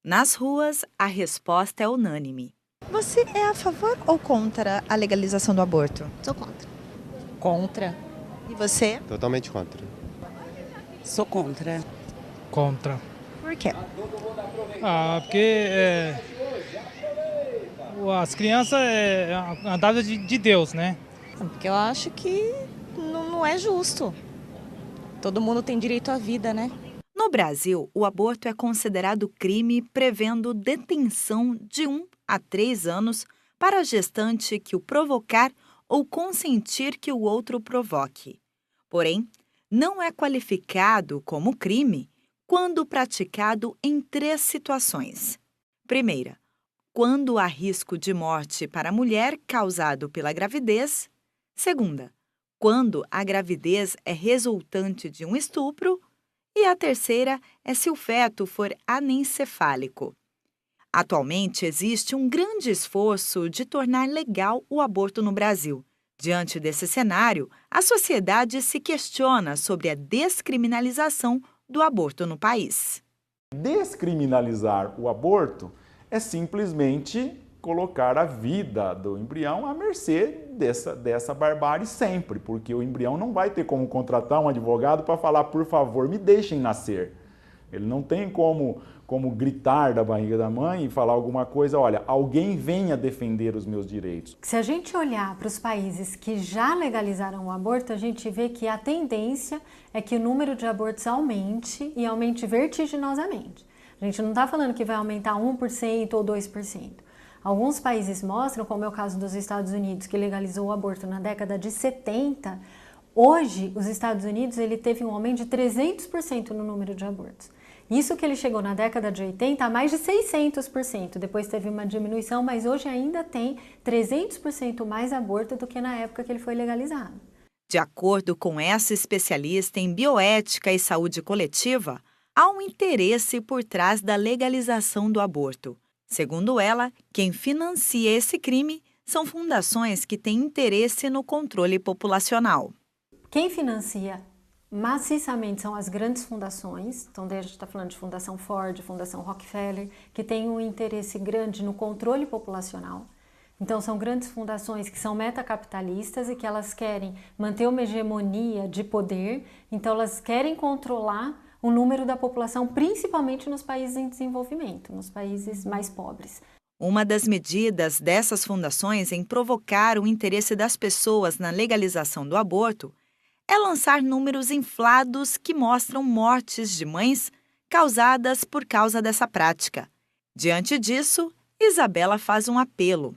Nas ruas, a resposta é unânime. Você é a favor ou contra a legalização do aborto? Sou contra. Contra. E você? Totalmente contra. Sou contra. Contra. Por quê? Porque as crianças é a dádiva de Deus, né? Porque eu acho que não é justo. Todo mundo tem direito à vida, né? No Brasil, o aborto é considerado crime, prevendo detenção de 1 a 3 anos para a gestante que o provocar ou consentir que o outro provoque. Porém, não é qualificado como crime quando praticado em 3 situações. Primeira, quando há risco de morte para a mulher causado pela gravidez. Segunda, quando a gravidez é resultante de um estupro. E a terceira é se o feto for anencefálico. Atualmente, existe um grande esforço de tornar legal o aborto no Brasil. Diante desse cenário, a sociedade se questiona sobre a descriminalização do aborto no país. Descriminalizar o aborto é simplesmente colocar a vida do embrião à mercê dessa barbárie sempre, porque o embrião não vai ter como contratar um advogado para falar, por favor, me deixem nascer. Ele não tem como gritar da barriga da mãe e falar alguma coisa, olha, alguém venha defender os meus direitos. Se a gente olhar para os países que já legalizaram o aborto, a gente vê que a tendência é que o número de abortos aumente e aumente vertiginosamente. A gente não está falando que vai aumentar 1% ou 2%. Alguns países mostram, como é o caso dos Estados Unidos, que legalizou o aborto na década de 70, hoje os Estados Unidos ele teve um aumento de 300% no número de abortos. Isso que ele chegou na década de 80 a mais de 600%, depois teve uma diminuição, mas hoje ainda tem 300% mais aborto do que na época que ele foi legalizado. De acordo com essa especialista em bioética e saúde coletiva, há um interesse por trás da legalização do aborto. Segundo ela, quem financia esse crime são fundações que têm interesse no controle populacional. Quem financia maciçamente são as grandes fundações, então daí a gente está falando de Fundação Ford, Fundação Rockefeller, que tem um interesse grande no controle populacional. Então são grandes fundações que são metacapitalistas e que elas querem manter uma hegemonia de poder, então elas querem controlar o número da população, principalmente nos países em desenvolvimento, nos países mais pobres. Uma das medidas dessas fundações em provocar o interesse das pessoas na legalização do aborto é lançar números inflados que mostram mortes de mães causadas por causa dessa prática. Diante disso, Isabela faz um apelo.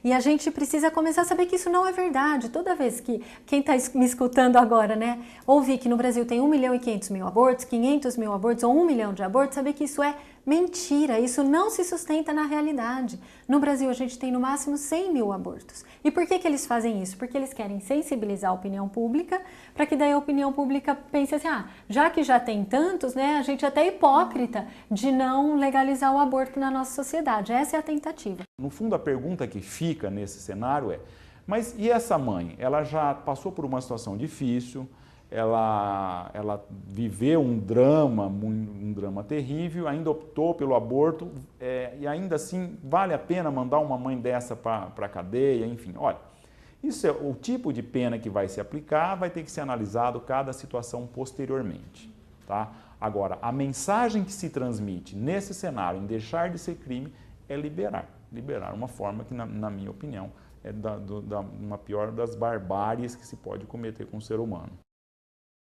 E a gente precisa começar a saber que isso não é verdade. Toda vez que quem está me escutando agora, né, ouvir que no Brasil tem 1.500.000 abortos, 500.000 abortos ou 1 milhão de abortos, saber que isso é mentira, isso não se sustenta na realidade. No Brasil a gente tem no máximo 100.000 abortos. E por que eles fazem isso? Porque eles querem sensibilizar a opinião pública, para que daí a opinião pública pense assim, já que já tem tantos, né, a gente é até hipócrita de não legalizar o aborto na nossa sociedade. Essa é a tentativa. No fundo, a pergunta que fica nesse cenário é, mas e essa mãe? Ela já passou por uma situação difícil, ela viveu um drama terrível, ainda optou pelo aborto, e ainda assim vale a pena mandar uma mãe dessa para a cadeia, enfim, olha, isso é o tipo de pena que vai se aplicar, vai ter que ser analisado cada situação posteriormente, tá? Agora, a mensagem que se transmite nesse cenário, em deixar de ser crime, é liberar uma forma que, na minha opinião, é uma pior das barbáries que se pode cometer com o ser humano.